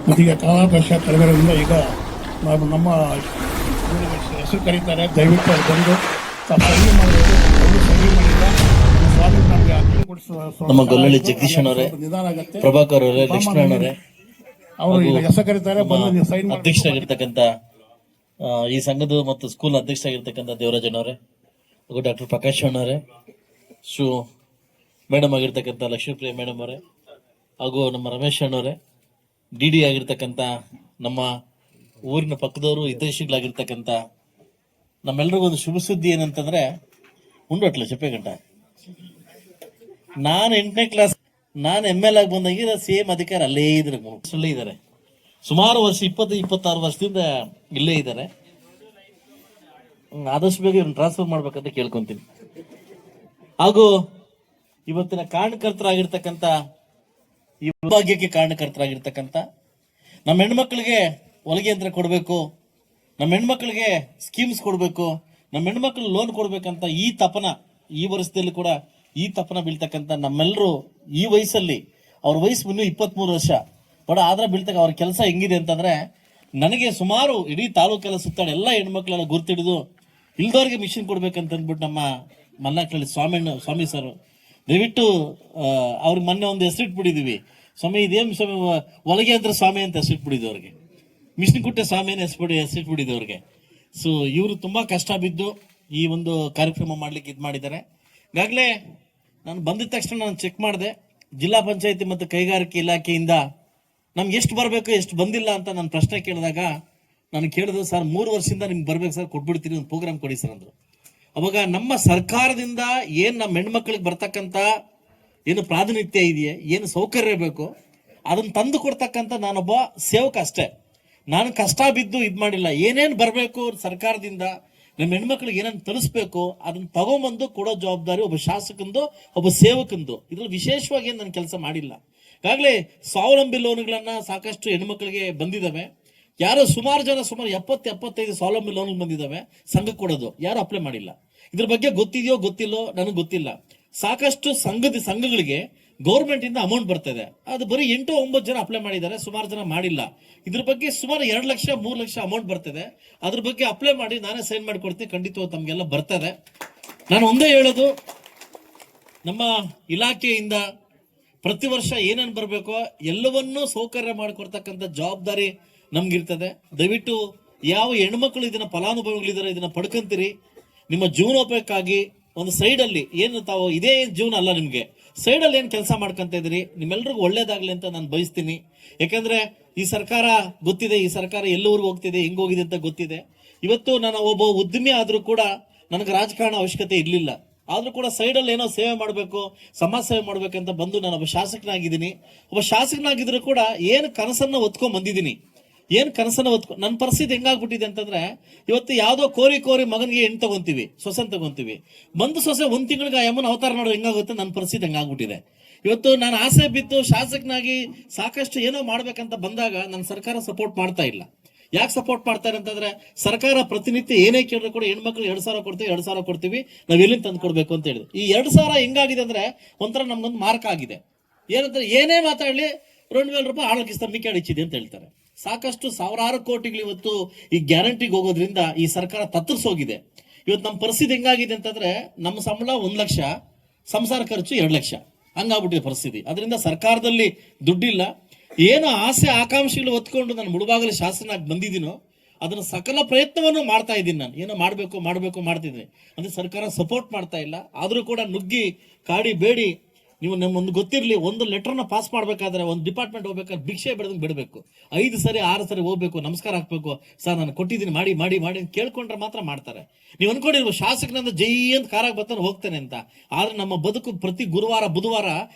ಮತ್ತೀಗ ಕಾಲಾವಕಾಶ ಕಳೆದಿರೋದ್ರಿಂದ ಈಗ ನಮ್ಮ ಹೆಸರು ಕರೀತಾರೆ, ದಯವಿಟ್ಟು ಅದು ಬಂದು ಸಹಿ ಮಾಡಬೇಕು. ಅವರು ಸಹಿ ಮಾಡಿಲ್ಲ, ಸ್ವಾಮಿ ನಮಗೆ ಅಕ್ಕಿ ಕೊಡಿಸುವ ನಮ್ಮ ಗೊಲ್ಲಳ್ಳಿ ಜಗದೀಶ್ ಅಣ್ಣವರೇ, ನಿಧಾನ ಆಗುತ್ತೆ. ಪ್ರಭಾಕರ್ ಅವರೇ, ಲಕ್ಷ್ಮಣ ಅಣ್ಣವರೇ, ಅವರು ಈಗ ಹೆಸರು ಕರೀತಾರೆ, ಬಂದು ಸೈನ್ ಅಧ್ಯಕ್ಷರಾಗಿರ್ತಕ್ಕಂಥ ಈ ಸಂಘದ ಮತ್ತು ಸ್ಕೂಲ್ ಅಧ್ಯಕ್ಷರಾಗಿರ್ತಕ್ಕಂಥ ದೇವರಾಜ್ ಅಣ್ಣವರೇ, ಹಾಗೂ ಡಾಕ್ಟರ್ ಪ್ರಕಾಶ್ ಅಣ್ಣವರೇ, ಮೇಡಮ್ ಆಗಿರ್ತಕ್ಕಂಥ ಲಕ್ಷ್ಮೀಪ್ರಿಯ ಮೇಡಮ್ ಅವರೇ, ಹಾಗೂ ನಮ್ಮ ರಮೇಶ್ ಅಣ್ಣವರೇ, ಡಿ ಆಗಿರ್ತಕ್ಕಂಥ ನಮ್ಮ ಊರಿನ ಪಕ್ಕದವರು ಹಿತೈಷಿಗಳಾಗಿರ್ತಕ್ಕಂಥ ನಮ್ಮೆಲ್ರಿಗೂ ಒಂದು ಶುಭ ಸುದ್ದಿ ಏನಂತಂದ್ರೆ, ಉಂಡೊಟ್ಲ ಚಪ್ಪೆಗಂಟ ನಾನು 8ನೇ ಕ್ಲಾಸ್ ನಾನು ML ಆಗಿ ಬಂದಾಗ ಸೇಮ್ ಅಧಿಕಾರ ಅಲ್ಲೇ ಇದ್ದಾರೆ. ಸುಮಾರು ವರ್ಷ 20-26 ವರ್ಷದಿಂದ ಇಲ್ಲೇ ಇದ್ದಾರೆ. ಆದಷ್ಟು ಬೇಗ ಇವ್ರನ್ನ ಟ್ರಾನ್ಸ್ಫರ್ ಮಾಡ್ಬೇಕಂತ ಕೇಳ್ಕೊಂತೀನಿ. ಹಾಗೂ ಇವತ್ತಿನ ಕಾರಣಕರ್ತರಾಗಿರ್ತಕ್ಕಂಥ ಈ ಭಾಗ್ಯಕ್ಕೆ ಕಾರಣಕರ್ತರಾಗಿರ್ತಕ್ಕಂಥ ನಮ್ಮ ಹೆಣ್ಮಕ್ಳಿಗೆ ಹೊಲಿಗೆ ಯಂತ್ರ ಕೊಡಬೇಕು, ನಮ್ಮ ಹೆಣ್ಮಕ್ಳಿಗೆ ಸ್ಕೀಮ್ಸ್ ಕೊಡಬೇಕು, ನಮ್ಮ ಹೆಣ್ಮಕ್ಳು ಲೋನ್ ಕೊಡ್ಬೇಕಂತ ಈ ವರ್ಷದಲ್ಲಿ ಕೂಡ ಈ ತಪನ ಬೀಳ್ತಕ್ಕಂಥ ನಮ್ಮೆಲ್ಲರೂ ಈ ವಯಸ್ಸಲ್ಲಿ, ಅವ್ರ ವಯಸ್ಸು ಇನ್ನೂ 23 ವರ್ಷ ಆದ್ರೆ ಬೀಳ್ತಕ್ಕ ಅವ್ರ ಕೆಲಸ ಹೆಂಗಿದೆ ಅಂತಂದ್ರೆ, ನನಗೆ ಸುಮಾರು ಇಡೀ ತಾಲೂಕೆಲ್ಲ ಸುತ್ತಾಡಿ ಎಲ್ಲ ಹೆಣ್ಮಕ್ಳೆಲ್ಲ ಗುರ್ತಿಡಿದು ಇಲ್ದವ್ರಿಗೆ ಮಿಷಿನ್ ಕೊಡ್ಬೇಕಂತ ಅಂದ್ಬಿಟ್ಟು ನಮ್ಮ ಮಲ್ನಾಕ್ಳಲ್ಲಿ ಸ್ವಾಮಿ ಸರ್ ದಯವಿಟ್ಟು ಅವ್ರಿಗೆ ಮೊನ್ನೆ ಒಂದು ಹೆಸರಿಟ್ಬಿಟ್ಟಿದೀವಿ, ಸ್ವಾಮಿ ಇದೇನು ಸ್ವಾಮಿ ಹೊಲಿಗೆ ಯಂತ್ರ ಸ್ವಾಮಿ ಅಂತ ಹೆಸರಿಟ್ಬಿಟ್ಟಿದ್ವಿ ಅವ್ರಿಗೆ, ಮಿಷಿನ್ ಕುಟ್ಟೆ ಸ್ವಾಮಿ ಹೆಸರಿಟ್ಬಿಟ್ಟಿದ್ವಿ ಅವ್ರಿಗೆ. ಸೊ ಇವರು ತುಂಬಾ ಕಷ್ಟ ಬಿದ್ದು ಈ ಒಂದು ಕಾರ್ಯಕ್ರಮ ಮಾಡ್ಲಿಕ್ಕೆ ಇದು ಮಾಡಿದ್ದಾರೆ. ಈಗಾಗಲೇ ನಾನು ಬಂದಿದ ತಕ್ಷಣ ನಾನು ಚೆಕ್ ಮಾಡಿದೆ, ಜಿಲ್ಲಾ ಪಂಚಾಯತಿ ಮತ್ತು ಕೈಗಾರಿಕೆ ಇಲಾಖೆಯಿಂದ ನಮ್ಗೆ ಎಷ್ಟು ಬರಬೇಕು ಎಷ್ಟು ಬಂದಿಲ್ಲ ಅಂತ ನಾನು ಪ್ರಶ್ನೆ ಕೇಳಿದಾಗ ನಾನು ಕೇಳಿದ್ರು, ಸರ್ 3 ವರ್ಷದಿಂದ ನಿಮ್ಗೆ ಬರ್ಬೇಕು ಸರ್, ಕೊಟ್ಬಿಡ್ತೀನಿ, ಒಂದು ಪ್ರೋಗ್ರಾಮ್ ಕೊಡಿ ಸರ್ ಅಂದರು. ಅವಾಗ ನಮ್ಮ ಸರ್ಕಾರದಿಂದ ಏನು ನಮ್ಮ ಹೆಣ್ಮಕ್ಳಿಗೆ ಬರ್ತಕ್ಕಂಥ ಏನು ಪ್ರಾತಿನಿಧ್ಯ ಇದೆಯೇ, ಏನು ಸೌಕರ್ಯ ಬೇಕು ಅದನ್ನು ತಂದು ಕೊಡ್ತಕ್ಕಂಥ ನಾನೊಬ್ಬ ಸೇವಕ ಅಷ್ಟೇ. ನಾನು ಕಷ್ಟ ಬಿದ್ದು ಇದು ಮಾಡಿಲ್ಲ. ಏನೇನು ಬರಬೇಕು ಸರ್ಕಾರದಿಂದ, ನಮ್ಮ ಹೆಣ್ಮಕ್ಳಿಗೆ ಏನೇನು ತರಿಸ್ಬೇಕು ಅದನ್ನ ತಗೊಂಬಂದು ಕೊಡೋ ಜವಾಬ್ದಾರಿ ಒಬ್ಬ ಶಾಸಕಂದು, ಒಬ್ಬ ಸೇವಕಂದು. ಇದ್ರಲ್ಲಿ ವಿಶೇಷವಾಗಿ ಏನು ನಾನು ಕೆಲಸ ಮಾಡಿಲ್ಲ. ಈಗಾಗಲೇ ಸ್ವಾವಲಂಬಿ ಲೋನ್ಗಳನ್ನ ಸಾಕಷ್ಟು ಹೆಣ್ಮಕ್ಳಿಗೆ ಬಂದಿದ್ದಾವೆ. ಯಾರೋ ಸುಮಾರು 70-75 ಸ್ವಾವಲಂಬಿ ಲೋನ್ ಬಂದಿದ್ದಾವೆ, ಸಂಘಕ್ಕೆ ಕೊಡೋದು ಯಾರು ಅಪ್ಲೈ ಮಾಡಿಲ್ಲ. ಇದ್ರ ಬಗ್ಗೆ ಗೊತ್ತಿದೆಯೋ ಗೊತ್ತಿಲ್ಲೋ ನನಗೆ ಗೊತ್ತಿಲ್ಲ. ಸಾಕಷ್ಟು ಸಂಘಗಳಿಗೆ ಗೌರ್ಮೆಂಟ್ ಇಂದ ಅಮೌಂಟ್ ಬರ್ತದೆ, ಅದು ಬರೀ 8-9 ಜನ ಅಪ್ಲೈ ಮಾಡಿದ್ದಾರೆ, ಸುಮಾರು ಜನ ಮಾಡಿಲ್ಲ. ಇದ್ರ ಬಗ್ಗೆ ಸುಮಾರು 2 ಲಕ್ಷ 3 ಲಕ್ಷ ಅಮೌಂಟ್ ಬರ್ತದೆ. ಅದ್ರ ಬಗ್ಗೆ ಅಪ್ಲೈ ಮಾಡಿ ನಾನೇ ಸೈನ್ ಮಾಡಿ ಕೊಡ್ತೀನಿ, ಖಂಡಿತವಾಗಿ ತಮ್ಗೆಲ್ಲ ಬರ್ತದೆ. ನಾನು ಒಂದೇ ಹೇಳೋದು, ನಮ್ಮ ಇಲಾಖೆಯಿಂದ ಪ್ರತಿ ವರ್ಷ ಏನೇನು ಬರಬೇಕೋ ಎಲ್ಲವನ್ನೂ ಸೌಕರ್ಯ ಮಾಡಿಕೊಡ್ತಕ್ಕಂಥ ಜವಾಬ್ದಾರಿ ನಮ್ಗಿರ್ತದೆ. ದಯವಿಟ್ಟು ಯಾವ ಹೆಣ್ಮಕ್ಳು ಇದನ್ನ ಫಲಾನುಭವಿಗಳಿದ್ದಾರೆ ಇದನ್ನ ಪಡ್ಕೊಂತೀರಿ, ನಿಮ್ಮ ಜೀವನೋಪಯೋಗಕ್ಕಾಗಿ ಒಂದು ಸೈಡಲ್ಲಿ ಏನು ತಾವು ಇದೇ ಜೀವನ ಅಲ್ಲ, ನಿಮಗೆ ಸೈಡಲ್ಲಿ ಏನು ಕೆಲಸ ಮಾಡ್ಕೊಂತ ಇದ್ದೀರಿ, ನಿಮ್ಮೆಲ್ರಿಗೂ ಒಳ್ಳೇದಾಗ್ಲಿ ಅಂತ ನಾನು ಬಯಸ್ತೀನಿ. ಯಾಕಂದ್ರೆ ಈ ಸರ್ಕಾರ ಗೊತ್ತಿದೆ, ಈ ಸರ್ಕಾರ ಎಲ್ಲೂರಿಗೆ ಹೋಗ್ತಿದೆ, ಹೆಂಗೋಗಿದೆ ಅಂತ ಗೊತ್ತಿದೆ. ಇವತ್ತು ನಾನು ಒಬ್ಬ ಉದ್ಯಮಿ ಆದ್ರೂ ಕೂಡ ನನಗೆ ರಾಜಕಾರಣ ಅವಶ್ಯಕತೆ ಇರಲಿಲ್ಲ, ಆದ್ರೂ ಕೂಡ ಸೈಡಲ್ಲಿ ಏನೋ ಸೇವೆ ಮಾಡಬೇಕು, ಸಮಾಜ ಸೇವೆ ಮಾಡ್ಬೇಕಂತ ಬಂದು ನಾನು ಒಬ್ಬ ಶಾಸಕನಾಗಿದ್ದೀನಿ. ಒಬ್ಬ ಶಾಸಕನಾಗಿದ್ರು ಕೂಡ ಏನು ಕನಸನ್ನ ಹೊತ್ಕೊಂಡ್ ಬಂದಿದ್ದೀನಿ, ನನ್ನ ಪರಿಸ್ಥಿತಿ ಹೆಂಗಾಗ್ಬಿಟ್ಟಿದೆ ಅಂತಂದ್ರೆ, ಇವತ್ತು ಯಾವ್ದೋ ಕೋರಿ ಮಗನಿಗೆ ಹೆಣ್ಣು ತಗೊಂತೀವಿ, ಸೊಸೆನ್ ತಗೊಂತೀವಿ, ಬಂದು ಸೊಸೆ 1 ತಿಂಗಳಿಗೆ ಆ ಯಮ್ಮನ ಅವತಾರ ನೋಡೋ ಹೆಂಗಾಗುತ್ತೆ, ನನ್ನ ಪರಿಸ್ಥಿತಿ ಹೆಂಗಾಗ್ಬಿಟ್ಟಿದೆ. ಇವತ್ತು ನಾನು ಆಸೆ ಬಿದ್ದು ಶಾಸಕನಾಗಿ ಸಾಕಷ್ಟು ಏನೋ ಮಾಡ್ಬೇಕಂತ ಬಂದಾಗ ನನ್ನ ಸರ್ಕಾರ ಸಪೋರ್ಟ್ ಮಾಡ್ತಾ ಇಲ್ಲ. ಯಾಕೆ ಸಪೋರ್ಟ್ ಮಾಡ್ತಾರೆ ಅಂತಂದ್ರೆ, ಸರ್ಕಾರ ಪ್ರತಿನಿತ್ಯ ಏನೇ ಕೇಳಿದ್ರು ಕೂಡ ಹೆಣ್ಮಕ್ಳು 2,000 ಕೊಡ್ತೀವಿ, ನಾವ್ ಎಲ್ಲಿಂದ ತಂದು ಕೊಡ್ಬೇಕು ಅಂತ ಹೇಳಿದ್ರು. ಈ 2,000 ಹೆಂಗಾಗಿದೆ ಅಂದ್ರೆ ಒಂಥರ ನಮ್ಗೊಂದು ಮಾರ್ಕ್ ಆಗಿದೆ. ಏನಂದ್ರೆ ಏನೇ ಮಾತಾಡ್ಲಿ 2,000 ರೂಪಾಯಿ ಆಳಕ್ಕಿಸ್ತ ಮಿಕ್ಕಾಡಿ ಇಚ್ಚಿದೆ ಅಂತ ಹೇಳ್ತಾರೆ. ಸಾಕಷ್ಟು ಸಾವಿರಾರು ಕೋಟಿಗಳು ಇವತ್ತು ಈ ಗ್ಯಾರಂಟಿಗೆ ಹೋಗೋದ್ರಿಂದ ಈ ಸರ್ಕಾರ ತತ್ತರಿಸೋಗಿದೆ. ಇವತ್ತು ನಮ್ಮ ಪರಿಸ್ಥಿತಿ ಹೆಂಗಾಗಿದೆ ಅಂತಂದ್ರೆ, ನಮ್ಮ ಸಂಬಳ 1 ಲಕ್ಷ, ಸಂಸಾರ ಖರ್ಚು 2 ಲಕ್ಷ, ಹಂಗಾಗ್ಬಿಟ್ಟಿದೆ ಪರಿಸ್ಥಿತಿ. ಅದರಿಂದ ಸರ್ಕಾರದಲ್ಲಿ ದುಡ್ಡಿಲ್ಲ. ಏನು ಆಸೆ ಆಕಾಂಕ್ಷೆಗಳು ಹೊತ್ಕೊಂಡು ನಾನು ಮುಳುಬಾಗಲು ಶಾಸಕನಾಗಿ ಬಂದಿದ್ದೀನೋ ಅದನ್ನ ಸಕಲ ಪ್ರಯತ್ನವನ್ನು ಮಾಡ್ತಾ ಇದ್ದೀನಿ. ನಾನು ಏನೋ ಮಾಡ್ತಿದ್ದೀನಿ, ಅಂದ್ರೆ ಸರ್ಕಾರ ಸಪೋರ್ಟ್ ಮಾಡ್ತಾ ಇಲ್ಲ. ಆದ್ರೂ ಕೂಡ ನುಗ್ಗಿ ಕಾಡಿ ಬೇಡಿ, ನೀವು ನಮ್ಮೊಂದು ಗೊತ್ತಿರಲಿ, ಒಂದು ಲೆಟರ್ನ ಪಾಸ್ ಮಾಡ್ಬೇಕಾದ್ರೆ, ಒಂದು ಡಿಪಾರ್ಟ್ಮೆಂಟ್ ಹೋಗ್ಬೇಕಾದ್ರೆ ಭಿಕ್ಷೆ ಬಿಡಬೇಕು, 5 ಸರಿ 6 ಸರಿ ಹೋಗ್ಬೇಕು, ನಮಸ್ಕಾರ ಹಾಕ್ಬೇಕು, ಸರ್ ನಾನು ಕೊಟ್ಟಿದ್ದೀನಿ ಮಾಡಿ ಅಂತ ಕೇಳ್ಕೊಂಡ್ರೆ ಮಾತ್ರ ಮಾಡ್ತಾರೆ. ನೀವು ಅನ್ಕೊಂಡಿರ್ಬೋದು ಶಾಸಕನಿಂದ ಜೈ ಅಂತ ಕಾರಾಗ ಬರ್ತಾನೆ ಹೋಗ್ತಾನೆ ಅಂತ. ಆದ್ರೆ ನಮ್ಮ ಬದುಕು ಪ್ರತಿ ಗುರುವಾರ ಬುಧವಾರ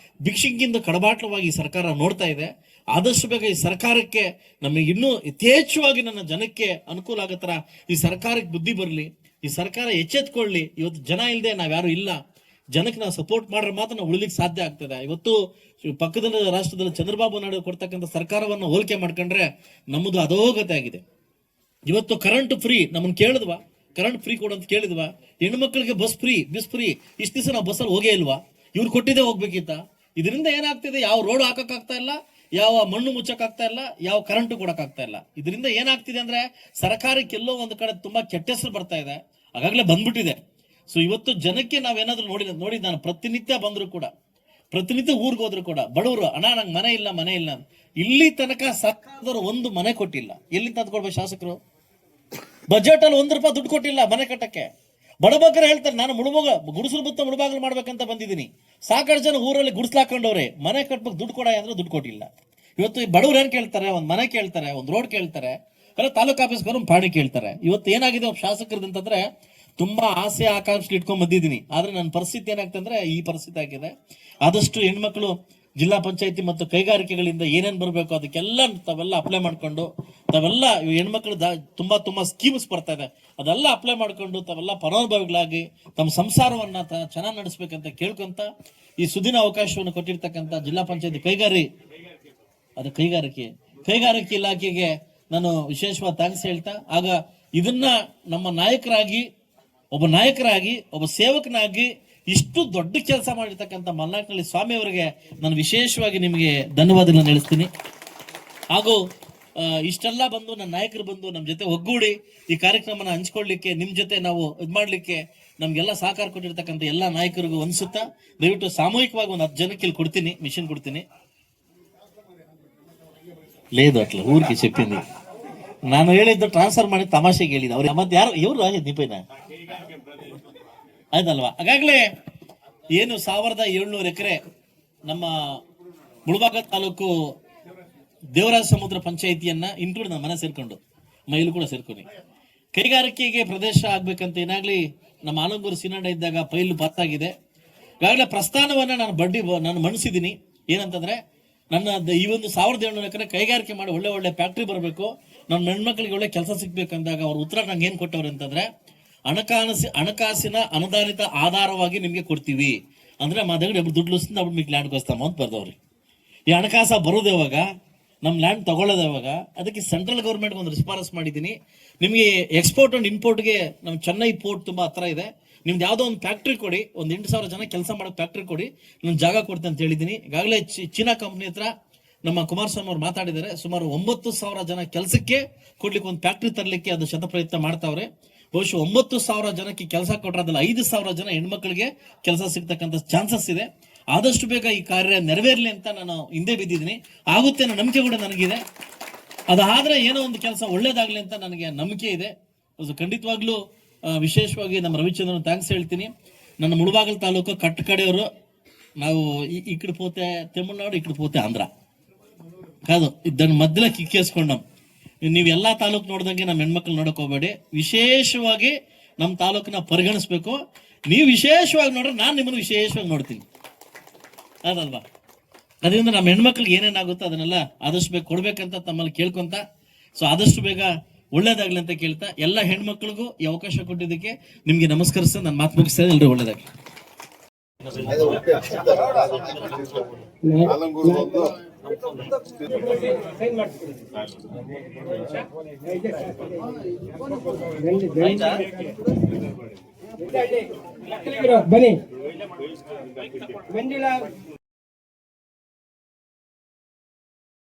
ಭಿಕ್ಷಿಂಗಿಂದ ಕಡಬಾಟ್ಲವಾಗಿ ಸರ್ಕಾರ ನೋಡ್ತಾ ಇದೆ. ಆದಷ್ಟು ಬೇಗ ಈ ಸರ್ಕಾರಕ್ಕೆ ನಮಗೆ ಇನ್ನೂ ಯಥೇಚ್ಛವಾಗಿ ನನ್ನ ಜನಕ್ಕೆ ಅನುಕೂಲ ಆಗೋ ತರ ಈ ಸರ್ಕಾರಕ್ಕೆ ಬುದ್ಧಿ ಬರಲಿ, ಈ ಸರ್ಕಾರ ಎಚ್ಚೆತ್ಕೊಳ್ಳಿ. ಇವತ್ತು ಜನ ಇಲ್ಲದೆ ನಾವ್ಯಾರು ಇಲ್ಲ, ಜನಕ್ಕೆ ನಾವು ಸಪೋರ್ಟ್ ಮಾಡ್ರೆ ಮಾತ್ರ ನಾವು ಉಳಿಲಿಕ್ಕೆ ಸಾಧ್ಯ ಆಗ್ತದೆ. ಇವತ್ತು ಪಕ್ಕದ ರಾಷ್ಟ್ರದಲ್ಲಿ ಚಂದ್ರಬಾಬು ನಾಯ್ಡು ಕೊಡ್ತಕ್ಕಂಥ ಸರ್ಕಾರವನ್ನು ಹೋಲಿಕೆ ಮಾಡ್ಕೊಂಡ್ರೆ ನಮ್ಮದು ಅಧೋಗತಿ ಆಗಿದೆ. ಇವತ್ತು ಕರೆಂಟ್ ಫ್ರೀ ನಮ್ಮನ್ನು ಕೇಳಿದ್ವಾ, ಕರೆಂಟ್ ಫ್ರೀ ಕೊಡು ಅಂತ ಕೇಳಿದ್ವಾ? ಹೆಣ್ಮಕ್ಳಿಗೆ ಬಸ್ ಫ್ರೀ ಇಷ್ಟು ದಿವಸ ನಾವು ಬಸ್ಸಲ್ಲಿ ಹೋಗೇ ಇಲ್ವಾ? ಇವ್ರು ಕೊಟ್ಟಿದ್ದೇ ಹೋಗ್ಬೇಕಿತ್ತ? ಇದರಿಂದ ಏನಾಗ್ತಿದೆ, ಯಾವ ರೋಡ್ ಹಾಕಕ್ಕಾಗ್ತಾ ಇಲ್ಲ, ಯಾವ ಮಣ್ಣು ಮುಚ್ಚಕ್ಕಾಗ್ತಾ ಇಲ್ಲ, ಯಾವ ಕರೆಂಟು ಕೊಡಕ್ಕಾಗ್ತಾ ಇಲ್ಲ. ಇದರಿಂದ ಏನಾಗ್ತಿದೆ ಅಂದ್ರೆ ಸರ್ಕಾರಕ್ಕೆ ಎಲ್ಲೋ ಒಂದು ಕಡೆ ತುಂಬಾ ಕೆಟ್ಟ ಹೆಸರು ಬರ್ತಾ ಇದೆ, ಆಗಾಗ್ಲೇ ಬಂದ್ಬಿಟ್ಟಿದೆ. ಸೊ ಇವತ್ತು ಜನಕ್ಕೆ ನಾವೇನಾದ್ರೂ ನೋಡಿ ನಾನು ಪ್ರತಿನಿತ್ಯ ಬಂದ್ರು ಕೂಡ, ಪ್ರತಿನಿತ್ಯ ಊರಿಗೆ ಹೋದ್ರು ಕೂಡ ಬಡವರು ಅಣ್ಣ ನಂಗೆ ಮನೆ ಇಲ್ಲ ಇಲ್ಲಿ ತನಕ ಸರ್ಕಾರದವರು ಒಂದು ಮನೆ ಕೊಟ್ಟಿಲ್ಲ. ಎಲ್ಲಿ ತಂದು ಕೊಡ್ಬೇಕು ಶಾಸಕರು? ಬಜೆಟ್ ಅಲ್ಲಿ ₹1 ದುಡ್ಡು ಕೊಟ್ಟಿಲ್ಲ ಮನೆ ಕಟ್ಟಕ್ಕೆ. ಬಡಬಗ್ಗರು ಹೇಳ್ತಾರೆ ನಾನು ಗುಡಿಸಲು ಬುತ್ತ ಮುಳುಬಾಗಿಲು ಮಾಡ್ಬೇಕಂತ ಬಂದಿದ್ದೀನಿ. ಸಾಕಷ್ಟು ಜನ ಊರಲ್ಲಿ ಗುಡಿಸ್ಲಾಕೊಂಡವ್ರೆ, ಮನೆ ಕಟ್ಬೇಕು ದುಡ್ಡು ಕೊಡ ಅಂದ್ರೆ ದುಡ್ಡು ಕೊಟ್ಟಿಲ್ಲ. ಇವತ್ತು ಈ ಬಡವ್ರು ಏನ್ ಕೇಳ್ತಾರೆ? ಒಂದ್ ಮನೆ ಕೇಳ್ತಾರೆ, ಒಂದ್ ರೋಡ್ ಕೇಳ್ತಾರೆ, ಅಲ್ಲ ತಾಲೂಕ್ ಆಫೀಸ್ಗೆ ಒಂದು ಪಾಣಿ ಕೇಳ್ತಾರೆ. ಇವತ್ತು ಏನಾಗಿದೆ ಶಾಸಕರದ್ದು ಅಂತಂದ್ರೆ ತುಂಬಾ ಆಸೆ ಆಕಾಂಕ್ಷೆ ಇಟ್ಕೊಂಡ್ ಬಂದಿದ್ದೀನಿ. ಆದ್ರೆ ನನ್ನ ಪರಿಸ್ಥಿತಿ ಏನಾಗ್ತಂದ್ರೆ ಈ ಪರಿಸ್ಥಿತಿ ಆಗಿದೆ. ಆದಷ್ಟು ಹೆಣ್ಮಕ್ಳು ಜಿಲ್ಲಾ ಪಂಚಾಯತಿ ಮತ್ತು ಕೈಗಾರಿಕೆಗಳಿಂದ ಏನೇನ್ ಬರಬೇಕು ಅದಕ್ಕೆಲ್ಲ ತಾವೆಲ್ಲ ಅಪ್ಲೈ ಮಾಡ್ಕೊಂಡು, ತಾವೆಲ್ಲ ಹೆಣ್ಮಕ್ಳು ತುಂಬಾ ಸ್ಕೀಮ್ಸ್ ಬರ್ತಾ ಇದೆ, ಅದೆಲ್ಲ ಅಪ್ಲೈ ಮಾಡ್ಕೊಂಡು ತಾವೆಲ್ಲ ಫಲಾನುಭವಿಗಳಾಗಿ ತಮ್ಮ ಸಂಸಾರವನ್ನ ಚೆನ್ನಾಗಿ ನಡೆಸಬೇಕಂತ ಕೇಳ್ಕೊಂತ ಈ ಸುದಿನ ಅವಕಾಶವನ್ನು ಕೊಟ್ಟಿರ್ತಕ್ಕಂಥ ಜಿಲ್ಲಾ ಪಂಚಾಯತಿ ಕೈಗಾರಿಕೆ ಇಲಾಖೆಗೆ ನಾನು ವಿಶೇಷವಾದ ಥ್ಯಾಂಕ್ಸ್ ಹೇಳ್ತಾ, ಆಗ ಇದನ್ನ ನಮ್ಮ ನಾಯಕರಾಗಿ ಒಬ್ಬ ಸೇವಕನಾಗಿ ಇಷ್ಟು ದೊಡ್ಡ ಕೆಲಸ ಮಾಡಿರ್ತಕ್ಕಂಥ ಮಲ್ನಾಕ್ನಳ್ಳಿ ಸ್ವಾಮಿ ಅವರಿಗೆ ನಾನು ವಿಶೇಷವಾಗಿ ನಿಮಗೆ ಧನ್ಯವಾದಗಳನ್ನು ತಿಳಿಸ್ತೀನಿ. ಹಾಗೂ ಇಷ್ಟೆಲ್ಲ ಬಂದು ನನ್ನ ನಾಯಕರು ಬಂದು ನಮ್ಮ ಜೊತೆ ಒಗ್ಗೂಡಿ ಈ ಕಾರ್ಯಕ್ರಮನ ಹಂಚ್ಕೊಳ್ಳಿಕ್ಕೆ, ನಿಮ್ ಜೊತೆ ನಾವು ಇದು ಮಾಡ್ಲಿಕ್ಕೆ ನಮ್ಗೆಲ್ಲ ಸಹಕಾರ ಕೊಟ್ಟಿರ್ತಕ್ಕಂಥ ಎಲ್ಲ ನಾಯಕರಿಗೂ ಅನ್ಸುತ್ತಾ ದಯವಿಟ್ಟು ಸಾಮೂಹಿಕವಾಗಿ ಒಂದು 10 ಜನಕ್ಕೆ ಇಲ್ಲಿ ಕೊಡ್ತೀನಿ, ಮಿಷನ್ ಕೊಡ್ತೀನಿ. ಲೇದು ಅಟ್ಲ ಊರಿಗೆ ಚೆಪ್ಪಿನಿ ನಾನು ಹೇಳಿದ್ದು ಟ್ರಾನ್ಸ್ಫರ್ ಮಾಡಿ ತಮಾಷೆಗೆ ಹೇಳಿದ ಅವ್ರಿಗೆ. ಮತ್ತೆ ಯಾರು ಇವರು ನಿಪೈನ ಆಯ್ತಲ್ವಾ? ಹಾಗಾಗ್ಲೇ ಏನು 1700 ಎಕರೆ ನಮ್ಮ ಮುಳಬಾಗ ತಾಲೂಕು ದೇವರಾಜ ಸಮುದ್ರ ಪಂಚಾಯಿತಿಯನ್ನ ಇನ್ಕ್ಲೂಡ್ ನಮ್ಮ ಮನೆ ಸೇರ್ಕೊಂಡು ಮೈಲು ಕೂಡ ಸೇರ್ಕೊಂಡು ಕೈಗಾರಿಕೆಗೆ ಪ್ರದೇಶ ಆಗ್ಬೇಕಂತ ಏನಾಗ್ಲಿ ನಮ್ಮ ಆಲಂಗೂರು ಸಿನಾಡ ಇದ್ದಾಗ ಪೈಲು ಪಾಸ್ ಆಗಿದೆ. ಈಗಾಗಲೇ ಪ್ರಸ್ಥಾನವನ್ನ ನಾನು ಮಣಿಸಿದ್ದೀನಿ. ಏನಂತಂದ್ರೆ ನನ್ನ ಈ ಒಂದು 1700 ಎಕರೆ ಕೈಗಾರಿಕೆ ಮಾಡಿ ಒಳ್ಳೆ ಫ್ಯಾಕ್ಟ್ರಿ ಬರಬೇಕು, ನನ್ನ ಹೆಣ್ಮಕ್ಳಿಗೆ ಒಳ್ಳೆ ಕೆಲಸ ಸಿಗ್ಬೇಕಂದಾಗ ಅವ್ರ ಉತ್ತರ ನಂಗೆ ಏನ್ ಕೊಟ್ಟವ್ರು ಅಂತಂದ್ರೆ ಹಣಕಾಸಿನ ಅನುದಾನಿತ ಆಧಾರವಾಗಿ ನಿಮ್ಗೆ ಕೊಡ್ತೀವಿ ಅಂದ್ರೆ ಮಾತಾಡಿ ದುಡ್ಡು ಲುಸ್ತಿಂದ మీకు ಲ್ಯಾಂಡ್ ಕೊಸ್ತಾಮ ಅಂತ ಬರ್ದವ್ರಿ. ಈ ಹಣಕಾಸ ಬರೋದು ಯಾವಾಗ? ನಮ್ಮ ಲ್ಯಾಂಡ್ ತಗೊಳ್ಳೋದು ಯಾವಾಗ? ಅದಕ್ಕೆ ಸೆಂಟ್ರಲ್ ಗೌರ್ಮೆಂಟ್ಗೆ ಒಂದು ಶಿಫಾರಸ್ ಮಾಡಿದ್ದೀನಿ. ನಿಮಗೆ ಎಕ್ಸ್ಪೋರ್ಟ್ ಅಂಡ್ ಇಂಪೋರ್ಟ್ಗೆ ನಮ್ಮ ಚೆನ್ನೈ ಪೋರ್ಟ್ ತುಂಬಾ ಹತ್ರ ಇದೆ, ನಿಮ್ದು ಯಾವುದೋ ಒಂದು ಫ್ಯಾಕ್ಟ್ರಿ ಕೊಡಿ, ಒಂದು 8,000 ಜನ ಕೆಲಸ ಮಾಡೋ ಫ್ಯಾಕ್ಟ್ರಿ ಕೊಡಿ, ನಾನು ಜಾಗ ಕೊಡ್ತೇನೆ ಅಂತ ಹೇಳಿದ್ದೀನಿ. ಈಗಾಗಲೇ ಚೀನಾ ಕಂಪ್ನಿ ಹತ್ರ ನಮ್ಮ ಕುಮಾರಸ್ವಾಮಿ ಅವರು ಮಾತಾಡಿದ್ದಾರೆ. ಸುಮಾರು 9,000 ಜನ ಕೆಲಸಕ್ಕೆ ಕೊಡ್ಲಿಕ್ಕೆ ಒಂದು ಫ್ಯಾಕ್ಟ್ರಿ ತರಲಿಕ್ಕೆ ಅದು ಶತಪ್ರಯತ್ನ ಮಾಡ್ತಾವ್ರೆ. ಬಹುಶಃ 9,000 ಜನಕ್ಕೆ ಕೆಲಸ ಕೊಟ್ಟರೆ ಅದ್ರಲ್ಲಿ 5,000 ಜನ ಹೆಣ್ಮಕ್ಳಿಗೆ ಕೆಲಸ ಸಿಗ್ತಕ್ಕಂಥ ಚಾನ್ಸಸ್ ಇದೆ. ಆದಷ್ಟು ಬೇಗ ಈ ಕಾರ್ಯ ನೆರವೇರ್ಲಿ ಅಂತ ನಾನು ಹಿಂದೆ ಬಿದ್ದಿದ್ದೀನಿ. ಆಗುತ್ತೆ ಅನ್ನೋ ನಂಬಿಕೆ ಕೂಡ ನನಗಿದೆ. ಅದಾದ್ರೆ ಏನೋ ಒಂದು ಕೆಲಸ ಒಳ್ಳೇದಾಗ್ಲಿ ಅಂತ ನನಗೆ ನಂಬಿಕೆ ಇದೆ. ಖಂಡಿತವಾಗ್ಲೂ ವಿಶೇಷವಾಗಿ ನಮ್ಮ ರವಿಚಂದ್ರನ್ ಥ್ಯಾಂಕ್ಸ್ ಹೇಳ್ತೀನಿ. ನನ್ನ ಮುಳಬಾಗಲ್ ತಾಲೂಕು ಕಟ್ಟಕಡೆಯವರು, ನಾವು ಈ ಕಡೆ ಪೋತೆ ತಮಿಳ್ನಾಡು, ಈ ಕಡೆ ಪೋತೆ ಆಂಧ್ರ ಕಾದು ಇದನ್ನ ಮಧ್ಯದಲ್ಲಿ ಕಿಕ್ಕೇಸ್ಕೊಂಡಮ್. ನೀವೆಲ್ಲಾ ತಾಲೂಕು ನೋಡ್ದಂಗೆ ನಮ್ಮ ಹೆಣ್ಮಕ್ಳು ನೋಡಕ್ ಹೋಗ್ಬೇಡಿ. ವಿಶೇಷವಾಗಿ ನಮ್ಮ ತಾಲೂಕನ್ನ ಪರಿಗಣಿಸ್ಬೇಕು. ನೀವು ವಿಶೇಷವಾಗಿ ನೋಡ್ರೆ ನಾನು ನಿಮ್ಮನ್ನು ವಿಶೇಷವಾಗಿ ನೋಡ್ತೀನಿ, ಅದಲ್ವಾ? ಅದರಿಂದ ನಮ್ಮ ಹೆಣ್ಮಕ್ಳಿಗೆ ಏನೇನಾಗುತ್ತೋ ಅದನ್ನೆಲ್ಲ ಆದಷ್ಟು ಬೇಗ ಕೊಡ್ಬೇಕಂತ ತಮ್ಮಲ್ಲಿ ಕೇಳ್ಕೊಂತ, ಸೊ ಆದಷ್ಟು ಬೇಗ ಒಳ್ಳೇದಾಗ್ಲಿ ಅಂತ ಕೇಳ್ತಾ ಎಲ್ಲ ಹೆಣ್ಮಕ್ಳಿಗೂ ಈ ಅವಕಾಶ ಕೊಟ್ಟಿದ್ದಕ್ಕೆ ನಿಮ್ಗೆ ನಮಸ್ಕರಿಸ್ತಾ ನನ್ನ ಮಾತು ಮುಗಿಸ್ತಾ ಎಲ್ರು ಒಳ್ಳೇದಾಗ್ಲಿ. ಬನ್ನಿ